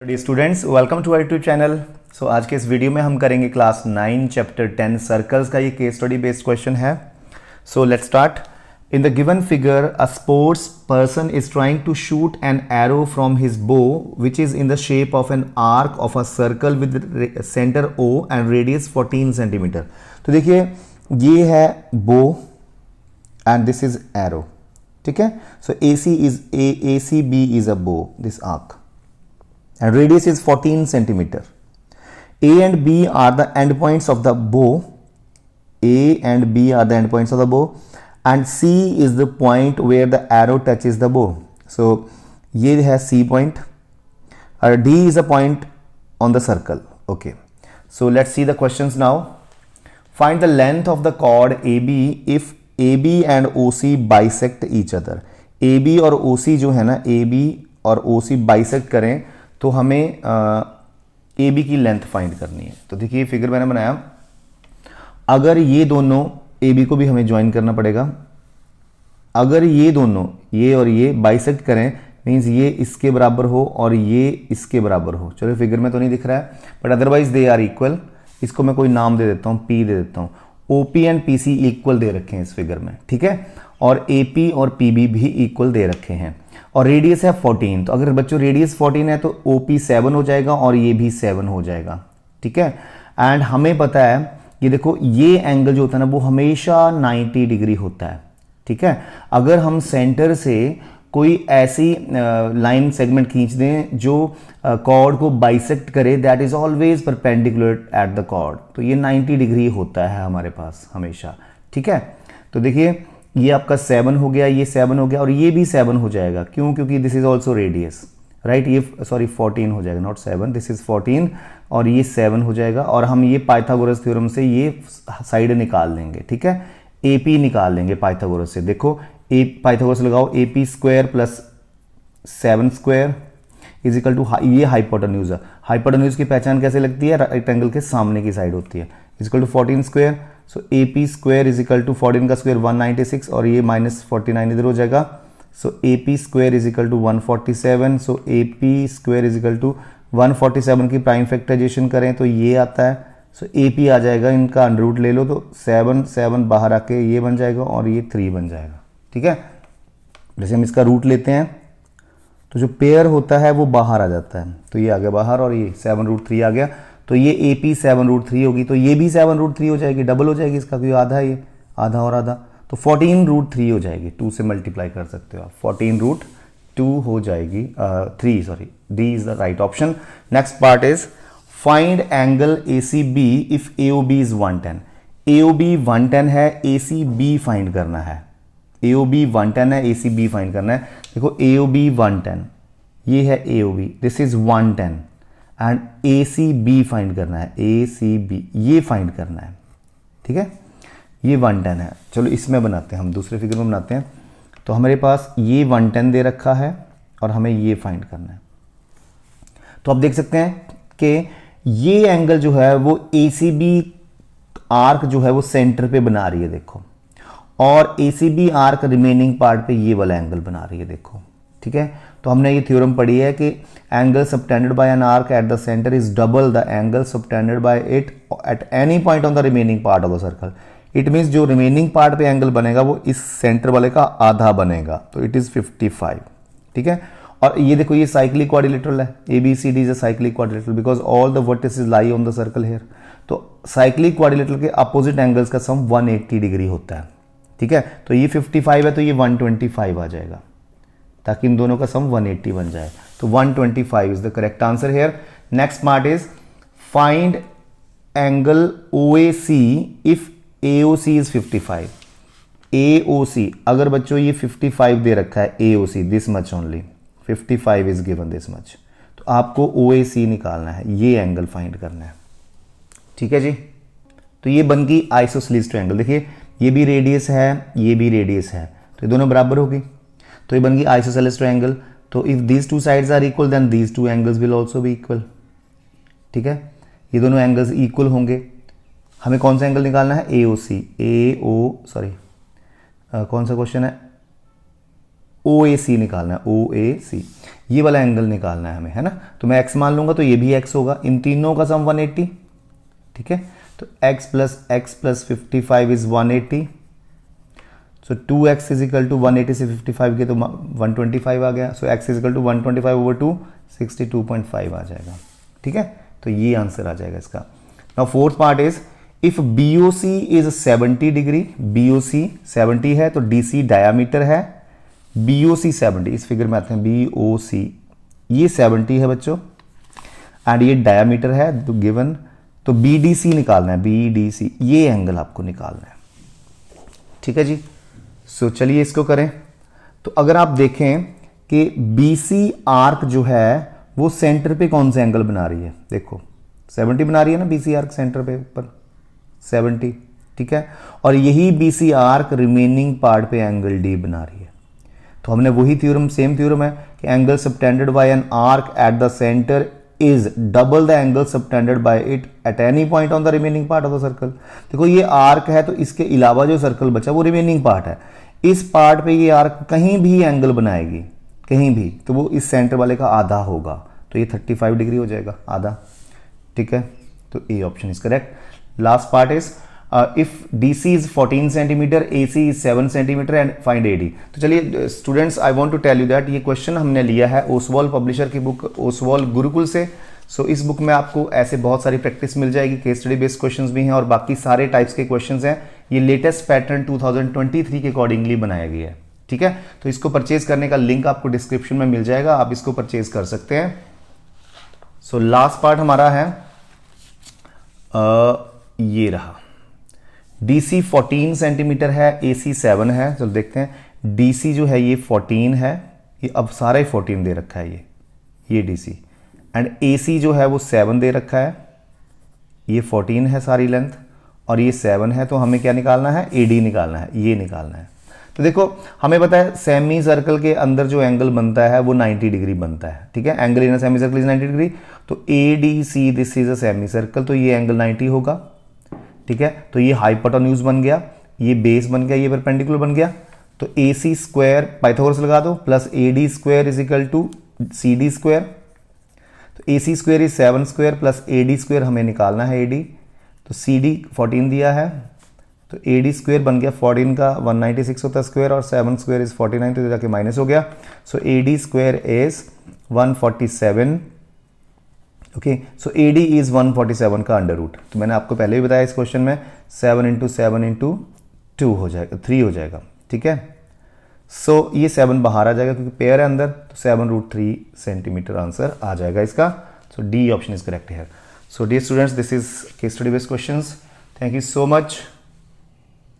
Dear students, welcome to our YouTube channel. So आज के इस वीडियो में हम करेंगे क्लास 9 चैप्टर 10 सर्कल्स का ये केस स्टडी बेस्ड क्वेश्चन है। So let's start. In the given figure a sports person is trying to shoot an arrow from his bow which is in the shape of an arc of a circle with centre O and radius 14 centimetre. तो देखिए ये है bow and this is arrow, ठीक है। सो ए C B is a बो, this arc, and radius is 14 centimeter. A and B are the endpoints of the bow. A and B are the endpoints of the bow, and C is the point where the arrow touches the bow. So ये है C point, और D is a point on the circle. Okay. So let's see the questions now. Find the length of the chord AB if AB and OC bisect each other. AB और OC जो है ना, AB और OC bisect करें तो हमें A B की length find करनी है। तो देखिए फिगर मैंने बनाया, अगर ये दोनों ए बी को भी हमें ज्वाइन करना पड़ेगा। अगर ये दोनों ये और ये बाइसेक्ट करें मींस ये इसके बराबर हो और ये इसके बराबर हो। चलो फिगर में तो नहीं दिख रहा है but otherwise they are equal. इसको मैं कोई नाम दे देता हूँ, पी दे देता हूँ। ओपी एंड पीसी इक्वल दे रखे हैं इस फिगर में, ठीक है। और एपी और पीबी भी इक्वल दे रखे हैं और रेडियस है 14। तो अगर बच्चों रेडियस 14 है तो OP 7 हो जाएगा और ये भी 7 हो जाएगा, ठीक है। एंड हमें पता है ये देखो ये एंगल जो होता है ना वो हमेशा 90 डिग्री होता है, ठीक है। अगर हम सेंटर से कोई ऐसी लाइन सेगमेंट खींच दें जो कॉर्ड को बाइसेक्ट करे, that is always perpendicular at the chord. तो ये 90 डिग्री होता है हमारे पास हमेशा, ठीक है। तो देखिए ये आपका 7 हो गया, ये 7 हो गया और ये भी 7 हो जाएगा। क्यों? क्योंकि this is also radius, right. ये सॉरी 14 हो जाएगा, नॉट 7, दिस इज 14 और ये 7 हो जाएगा। और हम ये पाइथागोरस थ्योरम से ये साइड निकाल लेंगे, ठीक है। AP निकाल लेंगे पाइथागोरस से। देखो पाइथागोरस लगाओ, AP square plus 7 square is equal to ये हाइपोटेन्यूज है। हाइपोटेन्यूज की पहचान कैसे लगती है? राइट एंगल के सामने की साइड होती है। Is equal to 14 square. So AP square is equal to 14 का स्क्वायर 196 और ये माइनस 49 इधर हो जाएगा। So AP square is equal to 147। So AP square is equal to 147 की प्राइम फैक्टराइजेशन करें तो ये आता है। सो AP आ जाएगा, इनका अंडर रूट ले लो तो 7 बाहर आके ये बन जाएगा और ये 3 बन जाएगा, ठीक है। जैसे हम इसका रूट लेते हैं तो जो पेयर होता है वो बाहर आ जाता है, तो ये आ गया बाहर और ये 7√3 आ गया। तो ये AP 7√3 होगी तो ये भी 7√3 हो जाएगी, डबल हो जाएगी इसका, क्योंकि आधा है ये, आधा और आधा, तो 14√3 हो जाएगी। 2 से मल्टीप्लाई कर सकते हो आप, 14√2 हो जाएगी 3, sorry, D is the right option. Next part is find angle ACB if AOB is 110। AOB 110 है, ACB फाइंड करना है। AOB 110 है, ACB फाइंड करना है। देखो AOB 110, ये है AOB, this is 110 and ACB find करना है, ACB ये फाइंड करना है, ठीक है। ये 110 है। चलो इसमें बनाते हैं, हम दूसरे फिगर में बनाते हैं। तो हमारे पास ये 110 दे रखा है और हमें ये फाइंड करना है। तो आप देख सकते हैं कि ये एंगल जो है वो ACB आर्क जो है वो सेंटर पे बना रही है, देखो, और ACB आर्क रिमेनिंग पार्ट पे ये वाला एंगल बना रही है, देखो, ठीक है। तो हमने ये थ्योरम पढ़ी है कि angle subtended bye an arc at the centre is double the angle subtended bye it at any point on the remaining part of the circle. It means जो रिमेनिंग पार्ट पे एंगल बनेगा वो इस centre वाले का आधा बनेगा, तो इट इज 55, ठीक है। और ये देखो ये साइक्लिक क्वाड्रिलेटरल है, ABCD is a cyclic quadrilateral because all the vertices lie on the circle here. तो साइक्लिक क्वाड्रिलेटरल के अपोजिट एंगल्स का सम 180 डिग्री होता है, ठीक है। तो ये 55 है तो ये 125 आ जाएगा, ताकि इन दोनों का सम 180 बन जाए। तो 125 is the correct answer here. Next part is find angle OAC if AOC is 55। AOC अगर बच्चों ये 55 दे रखा है, AOC this much only, 55 is given this much, तो आपको OAC निकालना है, ये एंगल फाइंड करना है, ठीक है जी। तो ये बन गई आइसोसेलेस ट्रायंगल। देखिए ये भी रेडियस है, ये भी रेडियस है, तो ये दोनों बराबर होगी, तो ये बन गई आइसोसेलेस ट्रायंगल। तो if these two sides are equal then these two angles will also be equal, ठीक है। ये दोनों एंगल्स इक्वल होंगे। हमें कौन सा एंगल निकालना है? AOC, कौन सा क्वेश्चन है? OAC निकालना है, OAC ये वाला एंगल निकालना है हमें, है ना। तो मैं x मान लूंगा तो ये भी x होगा, इन तीनों का सम 180, ठीक है। तो x plus 55 is 180, so 2x is equal to 180 से 55 के तो 125 आ गया, so x is equal to 125 over 2 62.5 आ जाएगा, ठीक है। तो ये आंसर आ जाएगा इसका। Now fourth part is if BOC is 70 degree, BOC 70 है तो DC डायामीटर है, BOC 70, इस फिगर में आते हैं, BOC ये 70 है बच्चों एंड ये डायामीटर है तो गिवन, तो BDC निकालना है, BDC ये एंगल आपको निकालना है, ठीक है जी। सो चलिए इसको करें। तो अगर आप देखें कि BC आर्क जो है वो सेंटर पे कौन सा एंगल बना रही है, देखो 70 बना रही है ना BC आर्क सेंटर पे ऊपर 70, ठीक है। और यही BC आर्क रिमेनिंग पार्ट पे एंगल D बना रही है। तो हमने वही थ्योरम, सेम थ्योरम है कि angle subtended bye an arc at the centre is double the angle subtended bye it at any point on the remaining part of the circle. देखो ये आर्क है तो इसके अलावा जो सर्कल बचा वो रिमेनिंग पार्ट है, इस पार्ट पे ये आर्क कहीं भी एंगल बनाएगी, कहीं भी, तो वो इस सेंटर वाले का आधा होगा, तो ये 35 डिग्री हो जाएगा, आधा, ठीक है। तो A option is correct. Last part is if DC is 14 centimeter, AC is 7 centimeter and find AD। तो चलिए students, I want to tell you that ये क्वेश्चन हमने लिया है ओसवाल पब्लिशर की बुक ओसवाल गुरुकुल से। सो इस बुक में आपको ऐसे बहुत सारी प्रैक्टिस मिल जाएगी, केस स्टडी बेस्ड क्वेश्चंस भी हैं और बाकी सारे टाइप्स के क्वेश्चंस हैं। ये लेटेस्ट पैटर्न 2023 के अकॉर्डिंगली बनाया गया है, ठीक है। तो इसको परचेज करने का लिंक आपको डिस्क्रिप्शन में मिल जाएगा, आप इसको परचेज कर सकते हैं। सो लास्ट पार्ट हमारा है ये रहा, DC 14 सेंटीमीटर है, AC 7 है। चलो देखते हैं, DC जो है ये 14 है, ये अब सारा ही 14 दे रखा है ये DC, एंड AC जो है वो 7 दे रखा है, ये 14 है सारी लेंथ और ये 7 है। तो हमें क्या निकालना है, AD निकालना है, ये निकालना है। तो देखो हमें पता है सेमी सर्कल के अंदर जो एंगल बनता है वो 90 डिग्री बनता है, ठीक है। Angle in a semi circle is 90 degree, तो ADC this is a semi circle, तो ये एंगल 90 होगा, ठीक है। तो ये हाइपोटेन्यूज बन गया, ये बेस बन गया, ये परपेंडिकुलर बन गया। तो AC स्क्वायर पाइथागोरस लगा दो plus AD square is equal to CD square. तो AC square is 7 square plus AD square हमें निकालना है AD। तो CD 14 दिया है, तो AD स्क्वायर बन गया 14 का 196 होता है स्क्वायर और 7 स्क्वायर इज 49, तो जाके माइनस हो गया। सो AD square is 147, okay. So AD is 147 का अंडर रूट। तो मैंने आपको पहले भी बताया इस क्वेश्चन में 7 इंटू 7 इंटू 2 हो जाएगा, 3 हो जाएगा, ठीक है। सो ये 7 बाहर आ जाएगा क्योंकि पेयर है अंदर, तो 7√3 सेंटीमीटर आंसर आ जाएगा इसका। So D option is correct here. So dear students, this is case study based questions. Thank you so much.